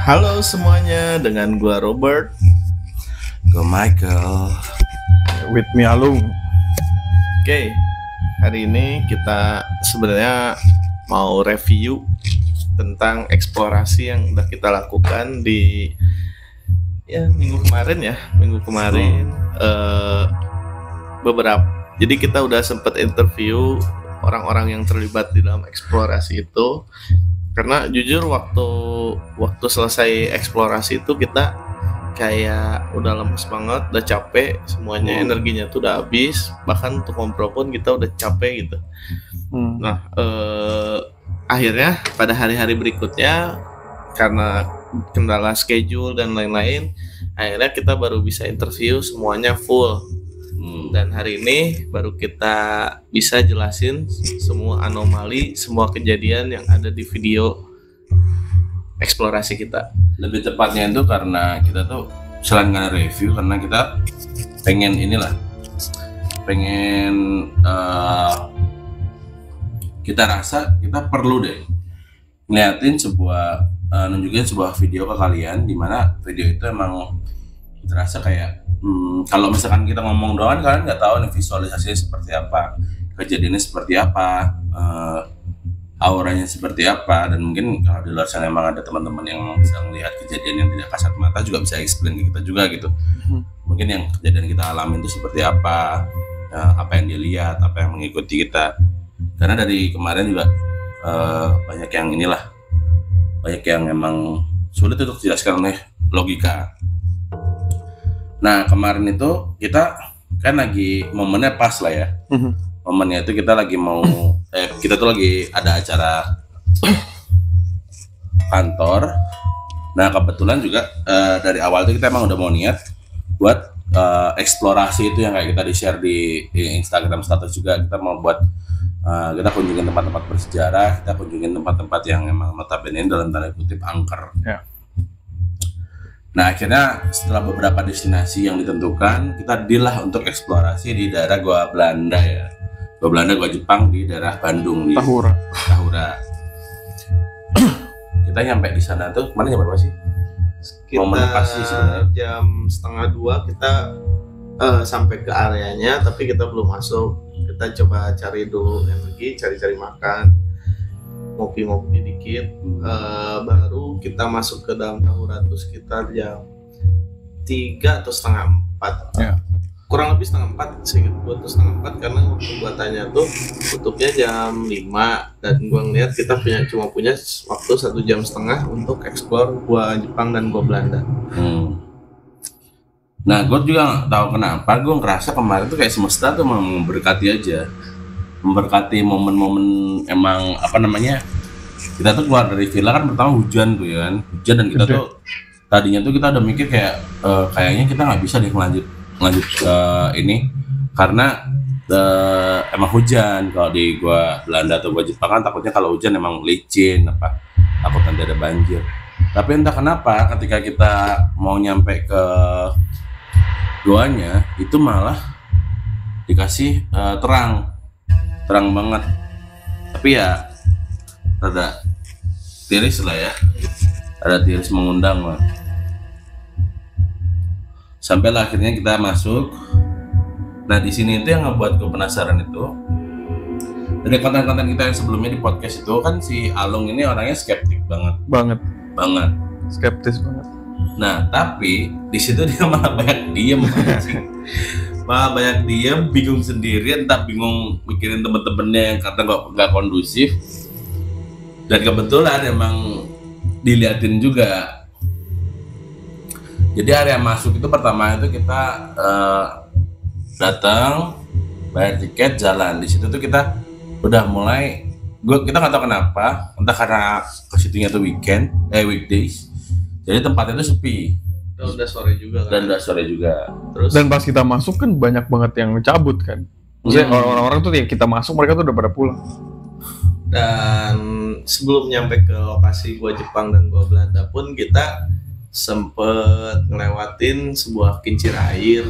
Halo semuanya, dengan gua Robert. Go Michael. With me Alung. Oke, hari ini kita sebenarnya mau review tentang eksplorasi yang udah kita lakukan di minggu kemarin beberapa. Jadi kita udah sempet interview orang-orang yang terlibat di dalam eksplorasi itu. Karena jujur waktu selesai eksplorasi itu kita kayak udah lemes banget, udah capek, semuanya energinya tuh udah habis, bahkan untuk ngobrol pun kita udah capek gitu. Nah, akhirnya pada hari-hari berikutnya karena kendala schedule dan lain-lain, akhirnya kita baru bisa interview semuanya full. Dan hari ini baru kita bisa jelasin semua anomali, semua kejadian yang ada di video eksplorasi kita. Lebih tepatnya itu karena kita tuh selain nge-review, karena kita pengen kita rasa kita perlu deh ngeliatin nunjukin sebuah video ke kalian, dimana video itu emang terasa kayak kalau misalkan kita ngomong doang, kalian nggak tahu nih visualisasinya seperti apa, kejadiannya seperti apa, auranya seperti apa. Dan mungkin kalau di luar sana emang ada teman-teman yang bisa melihat kejadian yang tidak kasat mata, juga bisa explain ke kita juga gitu. Mungkin yang kejadian kita alami itu seperti apa, apa yang dia lihat, apa yang mengikuti kita. Karena dari kemarin juga banyak yang emang sulit untuk dijelaskan oleh logika. Nah, kemarin itu kita kan lagi momennya pas lah ya. Momennya itu kita lagi kita tuh lagi ada acara kantor. Nah, kebetulan juga dari awal itu kita emang udah mau niat buat eksplorasi itu yang kayak kita di-share di Instagram status juga. Kita mau buat kita kunjungin tempat-tempat bersejarah, kita kunjungin tempat-tempat yang emang notabene dalam tanda kutip angker. Ya. Nah, akhirnya setelah beberapa destinasi yang ditentukan, kita deal lah untuk eksplorasi di daerah Goa Belanda ya. Goa Belanda, Goa Jepang di daerah Bandung di Tahura. Kita nyampe di sana tuh kemana, jam berapa sih? Momen pas sih sebenarnya. Jam 1:30 kita sampai ke areanya, tapi kita belum masuk. Kita coba cari dulu energi, cari makan, ngopi-ngopi dikit, baru kita masuk ke dalam Tahura tuh sekitar jam 3 atau setengah 4. Ya. Kurang lebih setengah 4 sih, buat tuh setengah 4 karena waktu gua tanya tuh tutupnya jam 5 dan gua ngeliat kita cuma punya waktu 1,5 jam untuk explore gua Jepang dan gua Belanda. Nah, gue juga nggak tahu kenapa gue ngerasa kemarin tuh kayak semesta tuh memberkati aja, memberkati momen-momen emang kita tuh keluar dari villa kan pertama hujan tuh ya kan, hujan, dan kita tuh tadinya tuh kita udah mikir kayak kayaknya kita nggak bisa deh lanjut ini karena emang hujan. Kalau di gua Belanda atau gua Jepang kan takutnya kalau hujan emang licin takut nanti ada banjir. Tapi entah kenapa ketika kita mau nyampe ke goanya itu malah dikasih terang banget, tapi ya rada tiris lah ya, ada tiris mengundang lah. Sampailah akhirnya kita masuk. Nah, di sini itu yang ngebuat gue penasaran itu dari konten-konten kita yang sebelumnya di podcast itu kan, si Alung ini orangnya skeptik banget, Skeptis banget. Nah, tapi di situ dia malah banyak diem, bingung sendiri, entah bingung mikirin temen-temennya yang kata nggak kondusif. Dan kebetulan emang diliatin juga. Jadi area masuk itu pertama itu kita datang, bayar tiket, jalan. Di situ tuh kita udah mulai, kita nggak tahu kenapa, entah karena kesitunya tuh weekdays. Jadi tempatnya itu sepi. Dan udah sore juga. Terus dan pas kita masuk kan banyak banget yang cabut kan. Maksudnya orang-orang tuh yang kita masuk mereka tuh udah pada pulang. Dan sebelum nyampe ke lokasi gua Jepang dan gua Belanda pun kita sempet ngelewatin sebuah kincir air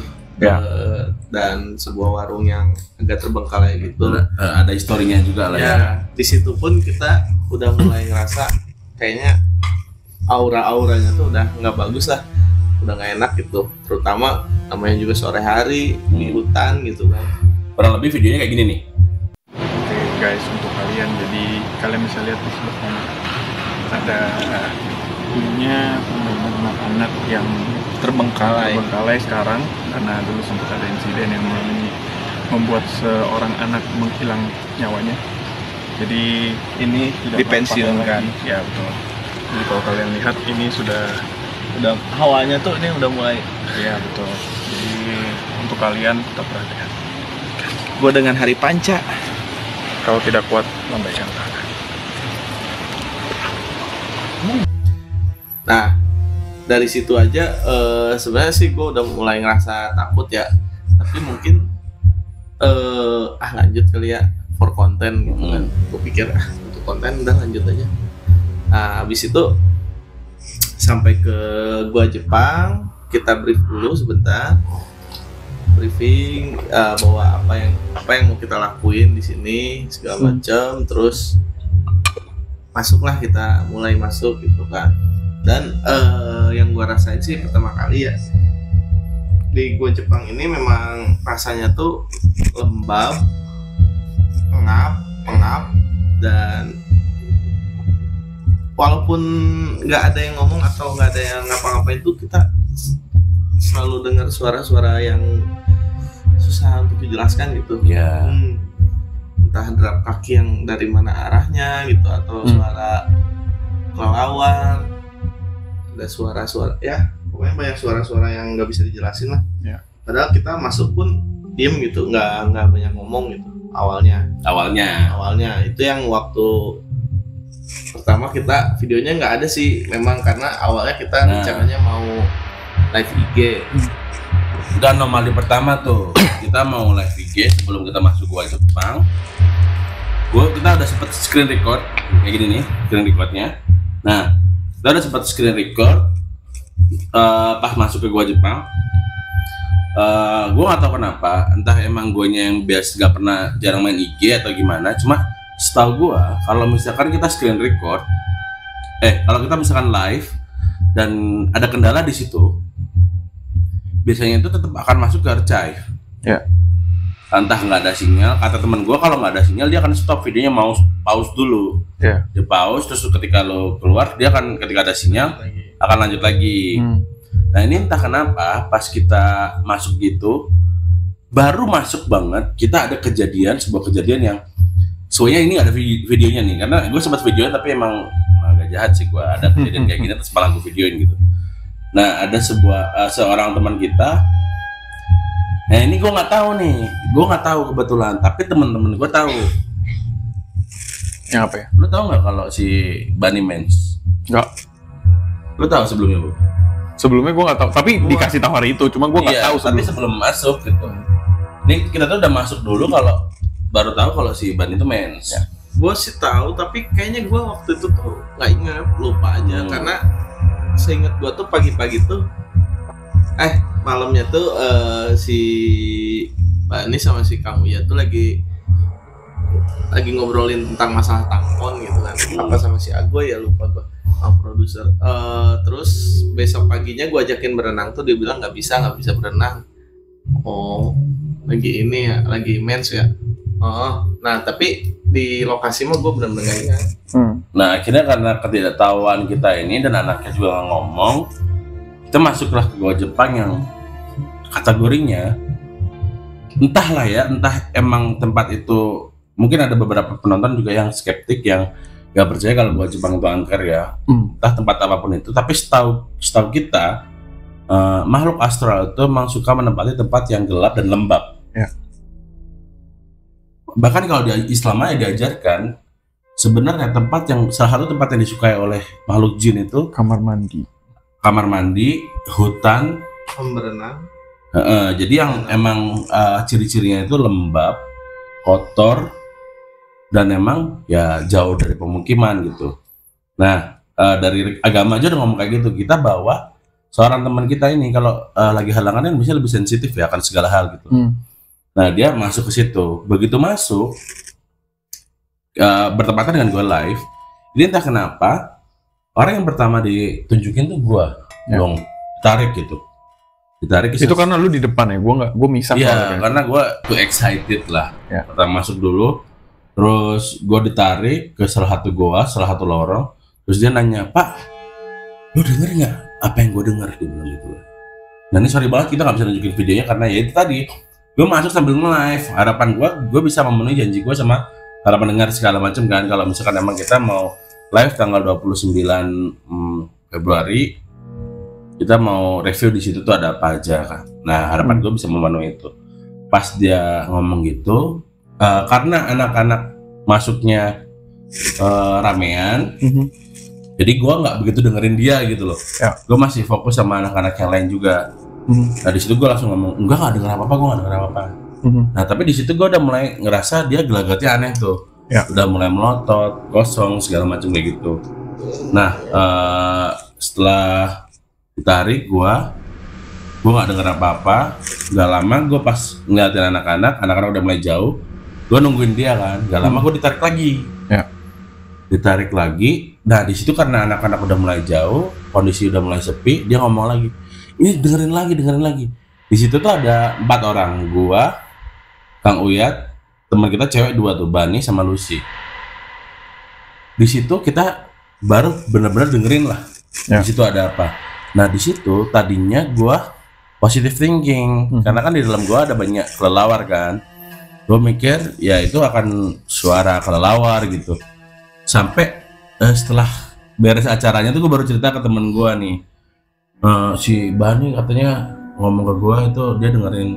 dan sebuah warung yang agak terbengkalai gitu. Ada historinya juga lah ya. Di situ pun kita udah mulai ngerasa kayaknya aura-auranya tuh udah nggak bagus lah, udah nggak enak gitu, terutama namanya juga sore hari di hutan gitu kan. Kurang lebih videonya kayak gini nih. Oke guys, untuk kalian, jadi kalian bisa lihat di sebelah sana ada punya anak yang terbengkalai sekarang karena dulu sempat ada insiden yang membuat seorang anak menghilang nyawanya. Jadi ini tidak Dipensiunkan. lagi. Ya betul. Jadi kalau kalian lihat ini sudah Hawanya tuh ini udah mulai. ya betul. Jadi untuk kalian tetap perhatian. Gue dengan hari panca. Kalau tidak kuat, lambaikan tangan. Nah, dari situ aja sebenarnya sih gue udah mulai ngerasa takut ya. Tapi mungkin lanjut kali ya for konten gitu kan. Gue pikir untuk konten udah lanjut aja. Nah, habis itu sampai ke gua Jepang, kita brief dulu sebentar. Briefing bahwa apa yang mau kita lakuin di sini segala macam, terus kita mulai masuk gitu kan. Dan yang gua rasain sih pertama kali ya di gua Jepang ini memang rasanya tuh lembab, pengap, dan walaupun nggak ada yang ngomong atau nggak ada yang ngapa-ngapain tuh kita selalu dengar suara-suara yang susah untuk dijelaskan gitu. Ya. Entah derap kaki yang dari mana arahnya gitu, atau suara kelelawar, ada suara-suara ya pokoknya banyak suara-suara yang nggak bisa dijelasin lah. Ya. Padahal kita masuk pun diem gitu, nggak banyak ngomong gitu awalnya itu yang waktu pertama kita videonya nggak ada sih memang, karena awalnya kita rencananya mau live IG. Udah anomali pertama tuh, kita mau live IG sebelum kita masuk gua Jepang. Kita udah sempet screen record kayak gini nih, screen recordnya. Nah, kita udah sempet screen record pas masuk ke gua Jepang. Gue nggak tahu kenapa, entah emang guanya yang biasa gak pernah jarang main IG atau gimana. Cuma setahu gue, kalau misalkan kita screen record, kalau kita misalkan live dan ada kendala di situ, biasanya itu tetap akan masuk ke archive. Ya. Entah nggak ada sinyal, kata temen gue kalau nggak ada sinyal dia akan stop videonya, mau pause dulu. Ya. Dia pause, terus ketika lo keluar dia akan, ketika ada sinyal akan lanjut lagi. Nah ini entah kenapa pas kita masuk gitu, baru masuk banget kita ada sebuah kejadian yang soalnya ini ada videonya nih, karena gue sempat videoin tapi emang agak jahat sih, gue ada kejadian kayak gini terus malah gue videoin gitu. Nah ada seorang teman kita, nah ini gue nggak tahu kebetulan, tapi teman-teman gue tahu. Yang apa ya? Lo tau nggak kalau si Bunny Mans? Nggak. Lo tau sebelumnya bu? Sebelumnya gue nggak tahu, tapi dikasih tahu hari itu, cuma gue nggak tahu tapi sebelum masuk gitu. Ini kita tuh udah masuk dulu, kalau baru tahu kalau si Ban itu mens. Ya. Gue sih tahu, tapi kayaknya gue waktu itu tuh nggak ingat, lupa aja. Karena seingat gue tuh pagi-pagi tuh, malamnya tuh si Bani sama si Kamuya tuh lagi ngobrolin tentang masalah tampon gitu kan. Apa sama si Agoy ya, lupa gue. Produser. Terus besok paginya gue ajakin berenang tuh, dia bilang nggak bisa berenang. Oh, lagi ini ya, lagi mens ya. Nah tapi di lokasi mah gue benar-benar nggak ingat. Nah akhirnya karena ketidaktahuan kita ini dan anaknya juga nggak ngomong, kita masuklah ke gua Jepang yang kategorinya entah emang tempat itu, mungkin ada beberapa penonton juga yang skeptik, yang gak percaya kalau gua Jepang itu angker ya. Entah tempat apapun itu, tapi setahu kita makhluk astral itu memang suka menempati tempat yang gelap dan lembab. Ya. Bahkan kalau di Islam aja diajarkan, sebenarnya salah satu tempat yang disukai oleh makhluk jin itu kamar mandi, hutan, berenang. Jadi yang emang ciri-cirinya itu lembab, kotor, dan emang ya jauh dari pemukiman gitu. Nah dari agama aja udah ngomong kayak gitu. Kita bawa seorang teman kita ini, kalau lagi halangan kan biasanya lebih sensitif ya akan segala hal gitu. Nah dia masuk ke situ. Begitu masuk bertepatan dengan gue live, ini entah kenapa orang yang pertama ditunjukin tuh gua dong, tarik gitu. Ditarik itu karena lu di depan ya, gue misah. Iya, karena gue tuh excited lah. Pertama masuk dulu, terus gue ditarik ke salah satu lorong, terus dia nanya, Pak, lu denger nggak apa yang gue denger? Dia bilang gitu. Nah ini sorry banget kita nggak bisa nunjukin videonya karena ya itu tadi gue masuk sambil nge-live. Harapan gue bisa memenuhi janji gue sama para pendengar segala macam kan. Kalau misalkan emang kita mau live tanggal 29 Februari. Kita mau review di situ tuh ada apa aja kan. Nah harapan gue bisa memenuhi itu. Pas dia ngomong gitu, karena anak-anak masuknya ramean, jadi gue nggak begitu dengerin dia gitu loh. Gue masih fokus sama anak-anak yang lain juga. Nah di situ gue langsung ngomong, gue nggak denger apa-apa, gue nggak denger apa-apa. Nah tapi di situ gue udah mulai ngerasa dia gelagatnya aneh tuh. Udah mulai melotot, kosong segala macam kayak gitu. Nah setelah ditarik gua nggak denger apa-apa. Gak lama gua pas ngeliatin anak-anak udah mulai jauh, gua nungguin dia kan. Gak lama gua ditarik lagi. Ditarik lagi. Nah di situ karena anak-anak udah mulai jauh, kondisi udah mulai sepi, dia ngomong lagi, ini dengerin lagi. Di situ tuh ada 4 orang, gua, Kang Uyat, teman kita cewek 2 tuh, Bani sama Lucy. Di situ kita baru benar-benar dengerin lah. Di situ ada apa? Nah di situ tadinya gue positive thinking karena kan di dalam gue ada banyak kelelawar kan. Gue mikir ya itu akan suara kelelawar gitu. Sampai setelah beres acaranya tuh gue baru cerita ke temen gue nih, si Bani katanya ngomong ke gue itu dia dengerin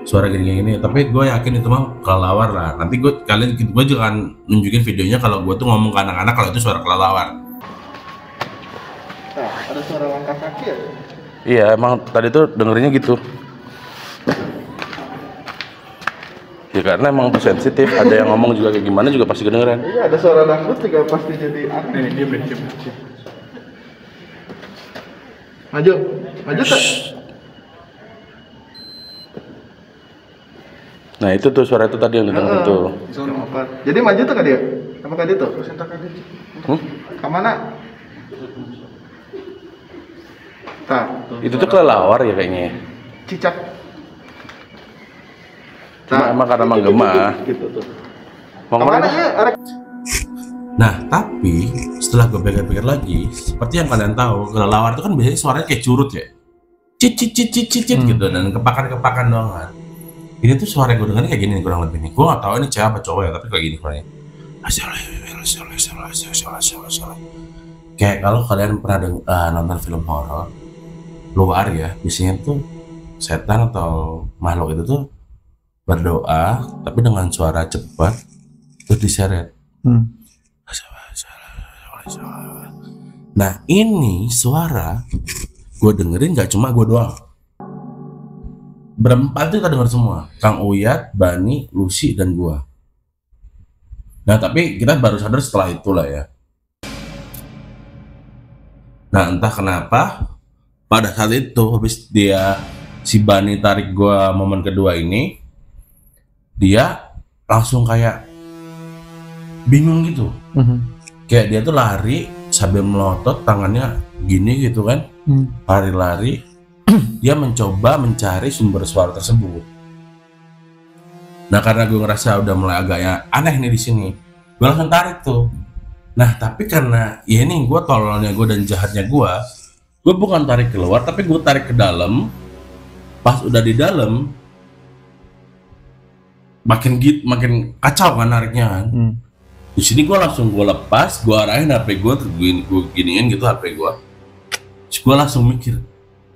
suara gini-gini. Tapi gue yakin itu mah kelelawar lah. Nanti gue juga akan nunjukin videonya kalau gue tuh ngomong ke anak-anak kalau itu suara kelelawar. Nah, ada suara langkah kaki ya? Iya, emang tadi tuh dengerinnya gitu. Ya karena emang sensitif, ada yang ngomong juga kayak gimana juga pasti kedengeran. Iya, ada suara dangdut juga pasti jadi aneh. Diam. Maju tak? Nah itu tuh suara itu tadi yang dengerin itu. Jadi maju tuh kak dia? Apa kak dia tuh? Kemana? Itu tuh kelelawar ya kayaknya. Cicak. Emang karena menggema. Gitu tuh. Kemana ya? Nah tapi setelah gue pikir-pikir lagi, seperti yang kalian tahu, kelelawar itu kan biasanya suaranya kayak curut ya, cicit gitu dan kepakan doang kan. Ini tuh suara yang gue dengerin kayak gini nih, kurang lebih nih. Gue nggak tahu ini cewek apa cowok ya, tapi kayak gini suaranya. Kayak kalau kalian pernah nonton film horor luar ya, biasanya tuh setan atau makhluk itu tuh berdoa tapi dengan suara cepat terus diseret. Nah ini suara gue dengerin gak cuma gue doang, berempat tuh kita denger semua, Kang Uyat, Bani, Lucy dan gue. Nah tapi kita baru sadar setelah itulah ya. Nah entah kenapa pada saat itu habis si Bani tarik gua momen kedua ini, dia langsung kayak bingung gitu. Kayak dia tuh lari sambil melotot tangannya gini gitu kan. Lari-lari dia mencoba mencari sumber suara tersebut. Nah karena gue ngerasa udah mulai agaknya aneh nih di sini, gue langsung tarik tuh. Nah tapi karena ya ini gue tololnya gue dan jahatnya gue bukan tarik keluar tapi gue tarik ke dalam. Pas udah di dalam makin kacau kan nariknya kan. Di sini gue langsung lepas, gue arahin HP gue giniin gitu HP gue. Terus gue langsung mikir,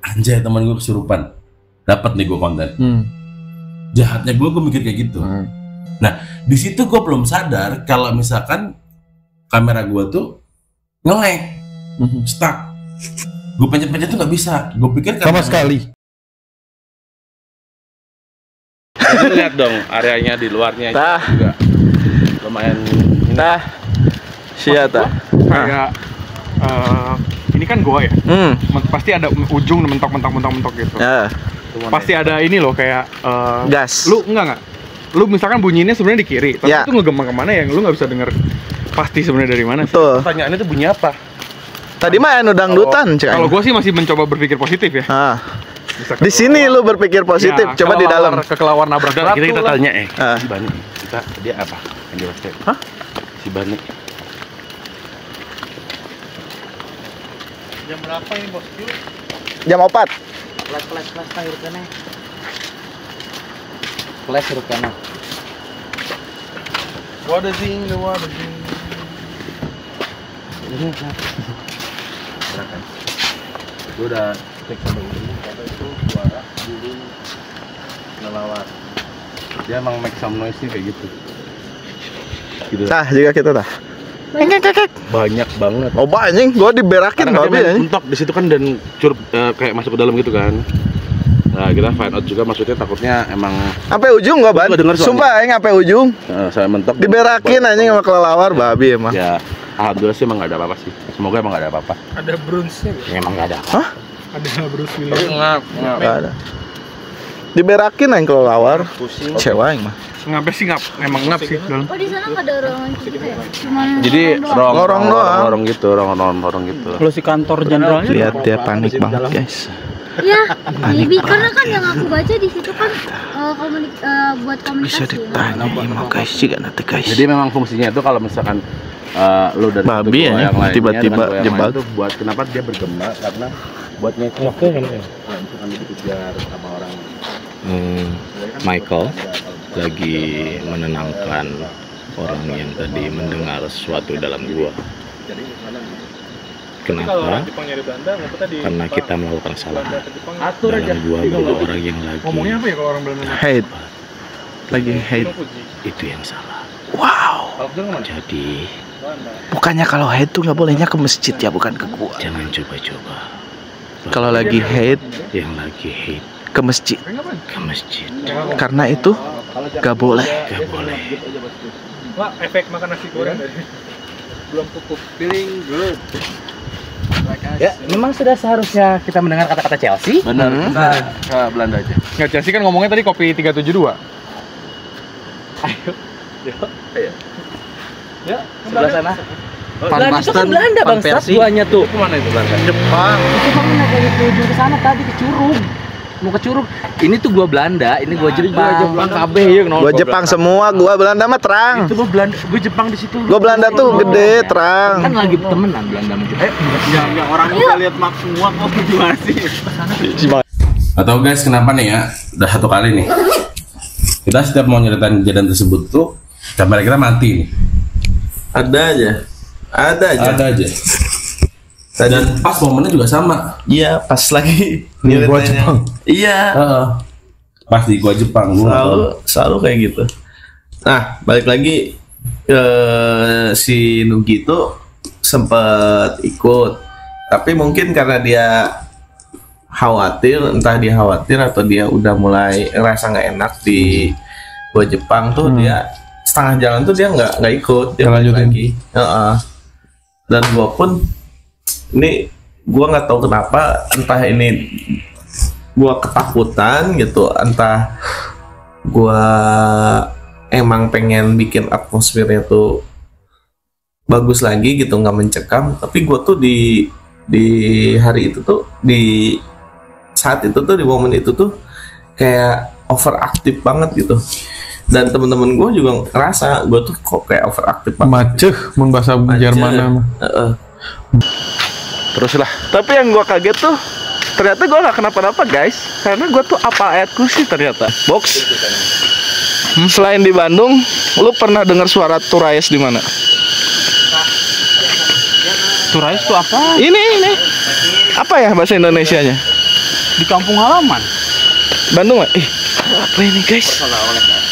anjay teman gue kesurupan, dapat nih gue konten. Jahatnya gue mikir kayak gitu. Nah di situ gue belum sadar kalau misalkan kamera gue tuh nge-lag, stuck. Gue pencet-pencet tuh nggak bisa. Gue pikir sama sekali. Lihat dong areanya di luarnya juga lumayan. Siapa? Kayak ini kan gua ya. Pasti ada ujung mentok gitu. Pasti ada ini loh kayak gas. Lu enggak? Lu misalkan bunyinya sebenarnya di kiri, tapi itu ngegema kemana yang lu nggak bisa denger pasti sebenarnya dari mana sih? Betul. Pertanyaannya tuh bunyi apa? Tadi mah anu dangdutan, cek. Kalau gue sih masih mencoba berpikir positif ya. Ah. Di sini lu berpikir positif, Ya, coba di dalam. Kekelawar nabrak batu. Kita lah. tanya Ah. si Bani, kita dia apa? Yang jelasnya. Hah? Si Bani. Jam berapa ini bosku? Jam 4. Kelas hirup kana. Kelas hirup kana. Wadah zing, wadah zing. Gue udah cek sama ini, karena itu suara burung kelelawar. Dia emang make some noise kayak gitu. Gitu. Tah, juga kita tah. Banyak banget. Oh, anjing, gua diberakin Karena babi dia anjing. mentok di situ kan dan curup kayak masuk ke dalam gitu kan. Nah, kita find out juga maksudnya takutnya emang Sampai ujung gua, Ban. Gua denger soalnya. Sumpah aing sampai ujung. saya mentok. Diberakin anjing sama kelelawar babi emang. Ya, alhamdulillah sih emang gak ada apa-apa sih. Semoga emang gak ada apa-apa. Ada Bruce-nya. Emang gak ada. Hah? Ada Bruce Willis. Enggak ada. Diberakin anjing kelelawar. Kecewa aing mah. Ngap sih ngap, emang ngap sih. Dalam. Oh di sana nggak ada ruangan gitu ya? Cuman Jadi Lorong doang. lorong gitu. Kalau si kantor jenderalnya Lihat dia panik banget, guys. Iya, maybe karena kan yang aku baca di situ kan buat Bisa komunikasi. ditanya mau guys juga nanti guys. Jadi memang fungsinya itu kalau misalkan lu dari Babi satu ya, gua yang lainnya tiba-tiba dengan gua yang jebak. lain tuh buat kenapa dia bergema karena buat ngecek kalau misalkan dikejar sama orang. Michael lagi menenangkan orang yang tadi mendengar sesuatu dalam gua. Kenapa? Karena kita melakukan kesalahan. Dalam gua bahwa orang yang lagi Ngomongnya apa ya kalau orang Belanda? Hate. Lagi hate. itu yang salah. Wow. Jadi Bukannya kalau hate tuh nggak bolehnya ke masjid ya, bukan ke gua. jangan coba-coba. Kalau lagi hate Yang lagi hate ke masjid. ke masjid Karena itu nggak boleh. gak boleh. Wah, efek makan nasi goreng belum cukup. feeling good. Ya, memang sudah seharusnya kita mendengar kata-kata Chelsea. Benar. Kita ke Belanda aja. Nggak, Chelsea kan ngomongnya tadi kopi 372. Ya, sebelah sana. Belanda itu kan Belanda bangsat duanya tuh. Kemana itu Belanda? Jepang. Itu kamu naik tuju ke sana tadi ke Curug. Mau ke Curug. Ini tuh gua Belanda, ini gua Jepang. KB ya Gua Jepang semua, gua Belanda mah terang. Itu gua Belanda, gua Jepang di situ. Gua Belanda tuh gede, terang. Kan lagi temenan Belanda sama Jepang. yang orang kita lihat mak semua kok gimana sih? Atau guys, kenapa nih ya? Udah satu kali nih. Kita setiap mau nyeritain kejadian tersebut tuh kamera kita mati nih. Ada aja. Ada aja. Dan pas momennya juga sama. Iya, pas lagi Gua Jepang. Iya. Heeh. Pas di gua Jepang gua. Selalu kayak gitu. Nah, balik lagi si Nugi itu sempet ikut, tapi mungkin karena dia khawatir, entah dia khawatir atau dia udah mulai ngerasa nggak enak di gua Jepang tuh, dia setengah jalan tuh dia nggak ikut, dia balik lagi. Dan gua pun ini gua nggak tahu kenapa, entah ini gua ketakutan gitu, entah gua emang pengen bikin atmosfernya tuh bagus lagi gitu, nggak mencekam. Tapi gua tuh di hari itu tuh, di saat itu tuh, di momen itu tuh kayak overaktif banget gitu. Dan temen-temen gue juga ngerasa gue tuh kok kayak overaktif banget. Maceh, mun bahasa Jerman mah. Terus lah. Tapi yang gue kaget tuh ternyata gue gak kenapa-napa guys, karena gue tuh apal ayat kursi ternyata. Box. Selain di Bandung, lu pernah dengar suara Turais di mana? Turais itu apa? Ini. Apa ya bahasa Indonesianya? Di kampung halaman. Bandung nggak? Apa ini guys?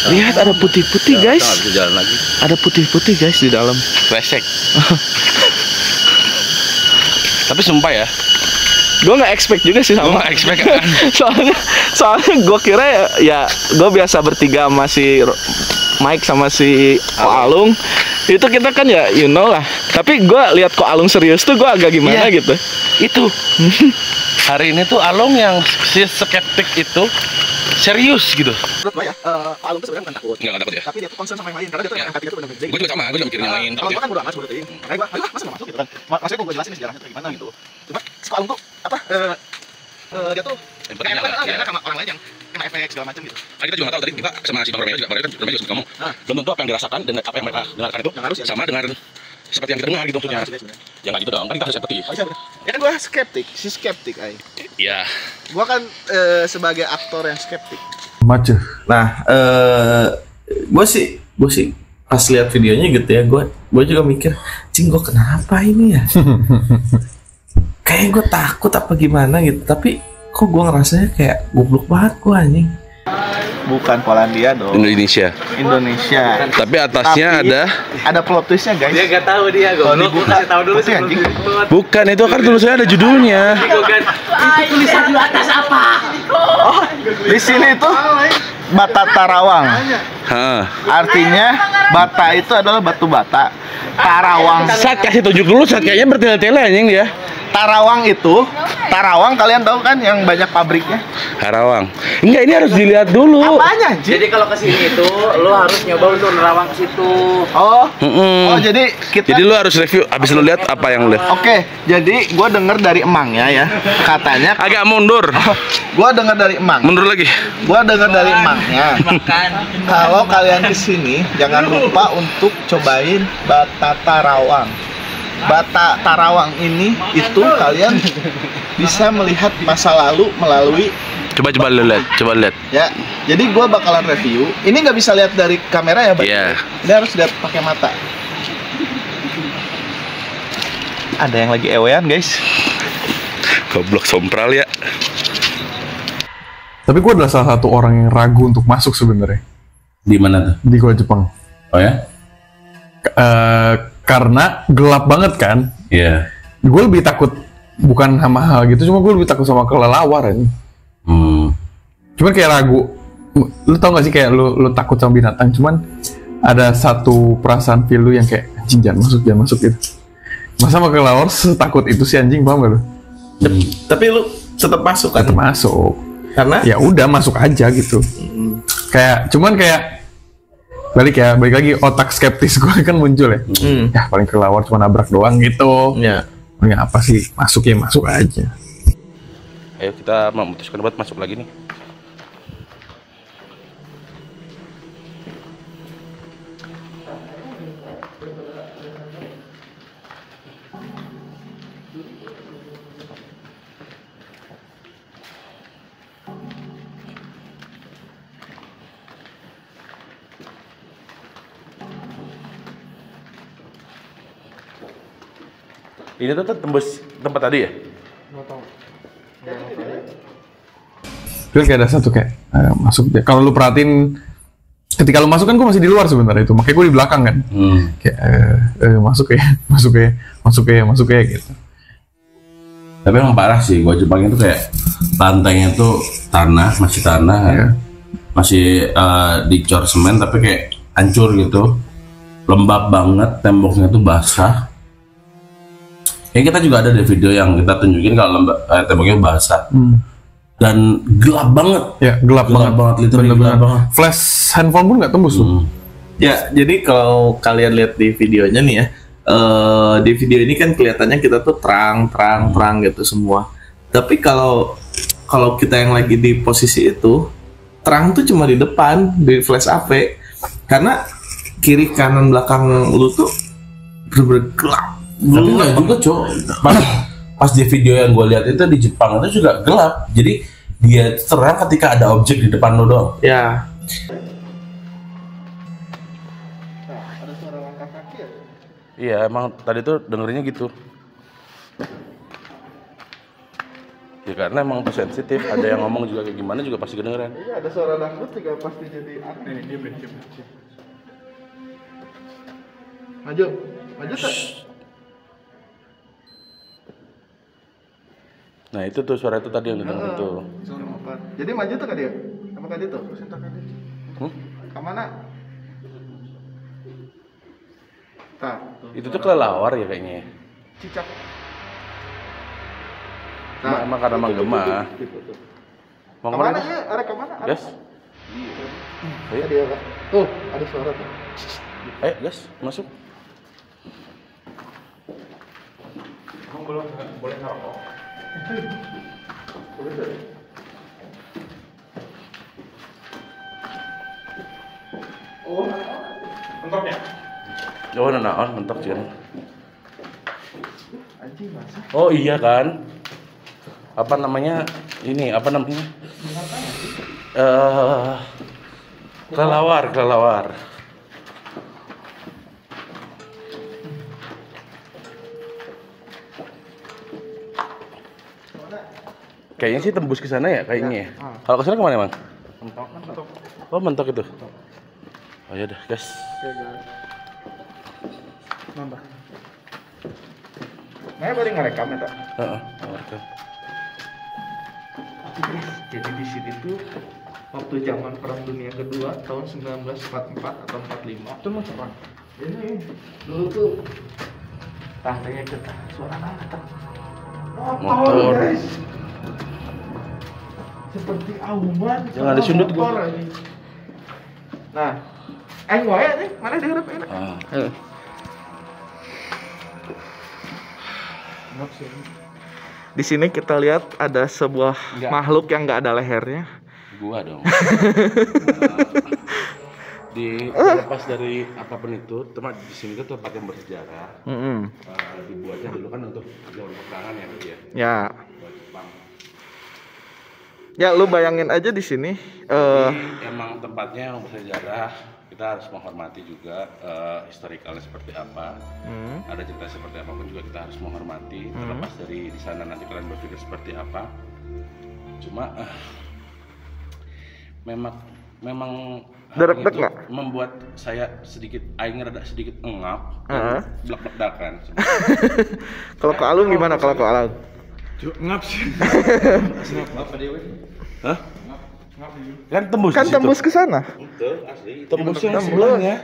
Lihat ada putih-putih guys. Bisa jalan lagi. Ada putih-putih guys di dalam. Resek. Tapi sumpah ya, Gue nggak expect juga sih sama. soalnya gue kira ya gue biasa bertiga sama si Mike sama si Alung. Itu kita kan ya you know lah, Tapi gue lihat kok Alung serius tuh gue agak gimana gitu. Itu hari ini tuh Alung yang si skeptik itu serius gitu. Menurut gue ya, Alung tuh sebenarnya bukan takut. Enggak takut ya. Tapi dia tuh concern sama yang lain karena dia tuh yang angkat itu benar-benar jadi. Gue juga sama, gue juga mikirin yang lain. Kalau gue kan udah amat sebenarnya. Kayak gue, ayo masa nggak masuk gitu kan? Maksudnya gue jelasin sejarahnya tuh gimana gitu. Cuma si Alung tuh apa? Dia tuh kayak enak sama orang lain yang kena efek segala macam gitu. Nah, kita juga nggak tahu tadi kita sama si Bang Romeo juga, Bang Romeo juga sempat ngomong. Belum tentu apa yang dirasakan dan apa yang mereka dengarkan itu sama dengan seperti yang kita dengar gitu maksudnya. Ya nggak gitu dong, kan kita harus empati. Ya kan gue skeptik, si skeptik ay. Iya. Gue kan sebagai aktor yang skeptik. Macet. Nah, gue sih pas lihat videonya gitu ya, gue juga mikir, cing gue kenapa ini ya? Kayak gue takut apa gimana gitu, tapi kok gue ngerasanya kayak goblok banget gue anjing. Bukan Polandia dong. Indonesia. Tapi atasnya ada plot twistnya guys. Dia nggak tahu dia, gue kasih tahu dulu sih. bukan itu kan tulisannya ada judulnya. Itu tulisan di atas apa? Oh, di sini tuh bata Tarawang. Artinya bata itu adalah batu bata. Tarawang. Saat kasih tunjuk dulu, saat kayaknya bertele-tele anjing dia. Tarawang kalian tahu kan yang banyak pabriknya? Karawang. Enggak, ini harus dilihat dulu. Apanya anjir? Jadi kalau kesini itu lo harus nyoba untuk nerawang ke situ. Oh, jadi kita. Jadi lu harus review, abis lu lihat apa yang lu lihat. Oke, jadi gue dengar dari emangnya ya, katanya. Agak mundur. Gue dengar dari emang. Mundur lagi. Gue dengar dari emangnya. Kalau kalian kesini, jangan lupa untuk cobain bata Tarawang. Bata Tarawang ini itu kalian bisa melihat masa lalu melalui. Coba lu lihat, Ya, jadi gue bakalan review. Ini nggak bisa lihat dari kamera ya, Bang? Iya. Ini harus lihat pakai mata. Ada yang lagi ewean, guys. Goblok sompral ya. Tapi gue adalah salah satu orang yang ragu untuk masuk sebenarnya Di mana tuh? di Goa Jepang. Oh ya? Karena gelap banget kan. Iya. Gue lebih takut bukan sama hal gitu, cuma gue lebih takut sama kelelawar ini. Cuman kayak ragu. Lu tau gak sih kayak lu takut sama binatang, cuman ada satu perasaan feel lu yang kayak anjing jangan masuk gitu. Masa sama kelelawar setakut itu si anjing, paham gak lu? Tapi lu tetap masuk kan? Tetap masuk. Karena ya udah masuk aja gitu. Cuman kayak balik lagi otak skeptis gue kan muncul ya. Ya paling kelelawar cuma nabrak doang gitu. ya. Paling apa sih, masuk aja. Ayo kita memutuskan buat masuk lagi nih. Ini tuh tembus tempat tadi ya? Terus kayak ada satu kayak masuk. Kalau lu perhatiin, ketika lu masuk kan gue masih di luar sebenarnya itu, makanya gue di belakang kan. Kayak masuk ya gitu. Tapi emang parah sih, gua Jepang itu kayak lantainya tuh masih tanah kan? Masih dicor semen tapi kayak hancur gitu, lembab banget, temboknya tuh basah. Kita juga ada di video yang kita tunjukin kalau temboknya basah dan gelap banget. Ya gelap banget bener-bener banget. Flash handphone pun nggak tembus tuh. Ya, jadi kalau kalian lihat di videonya nih ya, di video ini kan kelihatannya kita tuh terang gitu semua. Tapi kalau kita yang lagi di posisi itu, terang tuh cuma di depan, di flash HP. Karena kiri kanan belakang lu tuh bener-bener gelap. Tapi nggak juga cok. Pas di video yang gue lihat itu di Jepang itu juga gelap. Jadi dia terang ketika ada objek di depan lo doang. Ya. Iya, emang tadi tuh dengerinnya gitu. Ya karena emang sensitif, ada yang ngomong juga kayak gimana juga pasti kedengeran. Iya, ada suara dangdut juga pasti jadi aneh. Maju tak? Nah itu tuh suara itu tadi yang dengar itu. Suara apa? Jadi maju tuh kan dia? Sama kan itu? Kemana? Itu tuh kelelawar ya kayaknya. Cicak. Emang karena menggema. Mau kemana? Arek kemana? Gas. Ayo. Tuh, ada suara tuh. Ayo gas, masuk. Kamu belum boleh ngerokok. Oh, mentoknya? Oh, naon mentok Cien. Anjing masa? Oh iya kan. Apa namanya? Ini apa namanya? Kelelawar. Kayaknya sih tembus ke sana ya kayaknya. Kalau ke sana kemana emang? Mentok. Oh mentok itu. Oh ya udah guys. Oke guys. Nambah. Nah, baru ngerekam ya, tak? Heeh, ngerekam. Jadi di sini tuh waktu zaman Perang Dunia Kedua tahun 1944 atau 45 itu mau serang. Ini dulu tuh tandanya kita suara apa? Motor. Guys. Seperti auman. Jangan disundut gua. Nah, wae nih, mana diharap enak. Di sini kita lihat ada sebuah makhluk yang nggak ada lehernya. Gua dong. Lepas dari apapun itu, tempat di sini tuh tempat yang bersejarah. Dibuatnya dulu kan untuk zaman peperangan ya, gitu ya. Ya. Ya, lu bayangin aja di sini. Emang tempatnya yang bersejarah. Kita harus menghormati juga historikalnya seperti apa. Ada cerita seperti apapun juga kita harus menghormati. Terlepas dari di sana nanti kalian berpikir seperti apa. Cuma memang Derek-dek nggak? Membuat saya sedikit rada sedikit engap, blak-blakan. Kalau ke Alung gimana kalau ke Alung? Ngap sih. Ngap apa dia? Hah? Kan tembus. Kan tembus ke sana. Betul, asli. Tembus yang sebelahnya.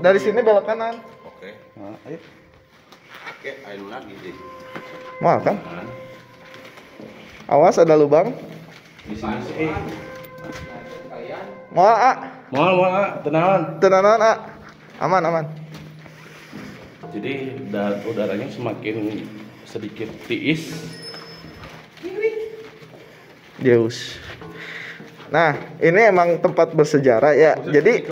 Dari sini belok kanan. Oke. Nah, ayo. Oke, ayo lagi deh. Mau kan? Awas ada lubang. Di sini sih. Mau Mau tenang. Tenanan aman. Jadi udaranya semakin sedikit tiis. Deus. Nah, ini emang tempat bersejarah ya. Jadi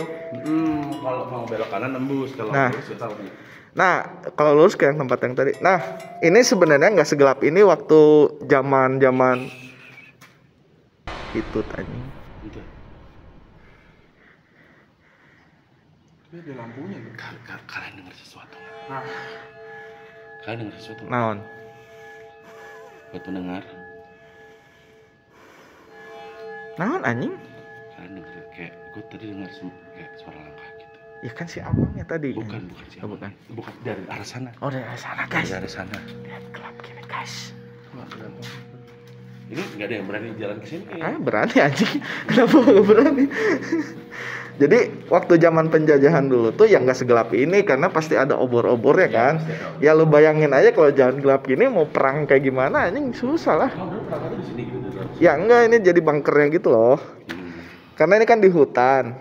kalau mau belok kanan nembus, kalau lurus ya tahu nih. Nah, kalau lurus ke yang tempat yang tadi. Nah, ini sebenarnya nggak segelap ini waktu zaman itu tadi. Gitu. Tapi ada lampunya. Kalian dengar sesuatu nggak? Kalian dengar sesuatu? Naon? Buat pendengar. Naon anjing? Kalian dengar kayak gue tadi dengar kayak suara langkah gitu. Ya kan si abangnya tadi. Bukan sih. Oh, bukan. Bukan dari arah sana. Oh, dari arah sana, guys. Dari arah sana. Lihat gelap gini, guys. Ini nggak ada yang berani jalan ke sini. Berani anjing. Kenapa nggak berani? Jadi waktu zaman penjajahan dulu tuh yang nggak segelap ini karena pasti ada obor-obor ya kan. Ya lu bayangin aja kalau jalan gelap gini mau perang kayak gimana anjing susah lah. Ya enggak, ini jadi bunkernya gitu loh. Karena ini kan di hutan.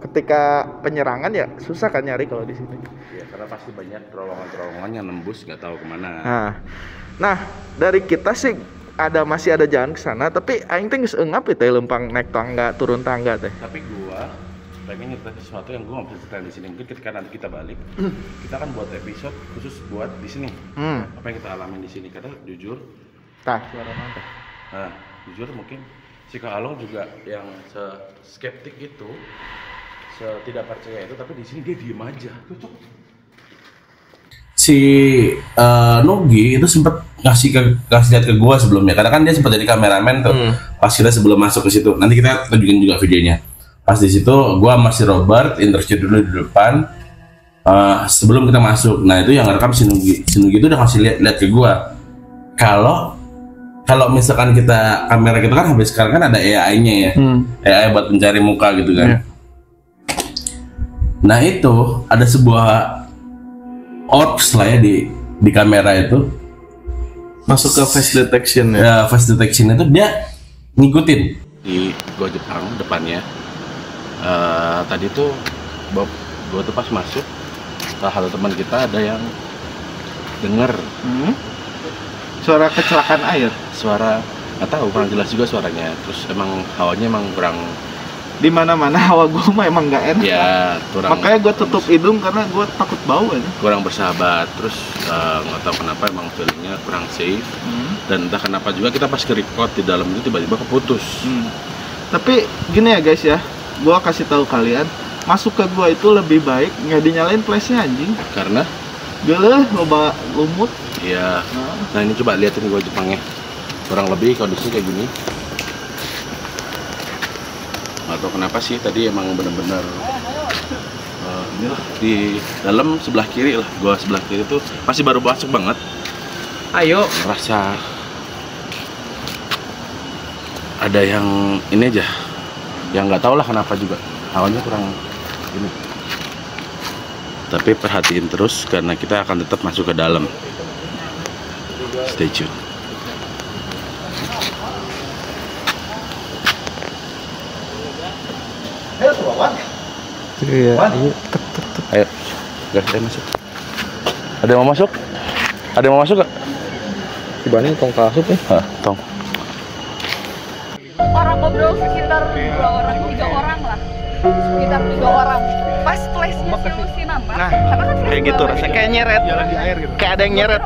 Ketika penyerangan ya susah kan nyari kalau di sini. Ya karena pasti banyak terowongan-terowongan yang nembus nggak tahu kemana. Nah dari kita sih masih ada jalan ke sana, tapi aing teh geus eungap teh lempang naik tangga, turun tangga teh. Tapi gua pengen nyeritain sesuatu yang gua nggak bisa ceritain di sini. Mungkin ketika nanti kita balik, kita kan buat episode khusus buat di sini. Apa yang kita alamin di sini karena jujur. Suara mana? Nah, jujur mungkin si Kak Along juga yang skeptik itu, tidak percaya itu, tapi di sini dia diem aja. Si Nugi itu sempat kasih lihat ke gua sebelumnya, karena kan dia sempat jadi kameramen tuh pas kita sebelum masuk ke situ. Nanti kita tunjukin juga videonya. Pas di situ gua masih Robert interview dulu di depan sebelum kita masuk. Nah itu yang rekam si Nugi itu udah kasih lihat ke gua. Kalau misalkan kamera kita kan habis sekarang kan ada AI-nya ya, AI buat mencari muka gitu kan. Nah itu ada sebuah orbs lah ya di kamera itu. Masuk ke face detection ya. Ya, face detection itu dia ngikutin. Di gua Jepang depannya. Tadi tuh gua tuh pas masuk, salah satu teman kita ada yang denger Suara kecelakaan air. suara, nggak tahu kurang jelas juga suaranya. Terus emang hawanya emang kurang, Di mana-mana hawa gue mah emang nggak enak. ya kurang. Makanya gue tutup hidung karena gue takut bau aja. Kurang bersahabat. Terus nggak tahu kenapa emang feelingnya kurang safe. Dan entah kenapa juga kita pas ke-record di dalam itu tiba-tiba keputus. Tapi gini ya guys ya, gue kasih tahu kalian, masuk ke gua itu lebih baik nggak dinyalain flashnya anjing. Karena Gila, loba lumut. ya, nah ini coba liatin gua Jepangnya. Kurang lebih kondisi kayak gini. Nggak tahu kenapa sih tadi emang bener-bener inilah di dalam sebelah kiri lah, gua sebelah kiri tuh masih baru masuk banget. Ayo, rasa ada yang ini aja, yang nggak tahu lah kenapa juga awalnya kurang ini. Tapi perhatiin terus karena kita akan tetap masuk ke dalam. Stay tune. Ayo, guys, ayo masuk. Ada yang mau masuk? Ada yang mau masuk gak? Si Bani tong kasut nih. Tong. Orang ngobrol sekitar 2 orang, 3 orang lah. Sekitar 3 orang. Pas flashnya si Lucy nambah, karena kan flash Kayak gitu gua rasanya, kayak nyeret. Kayak ada yang nyeret.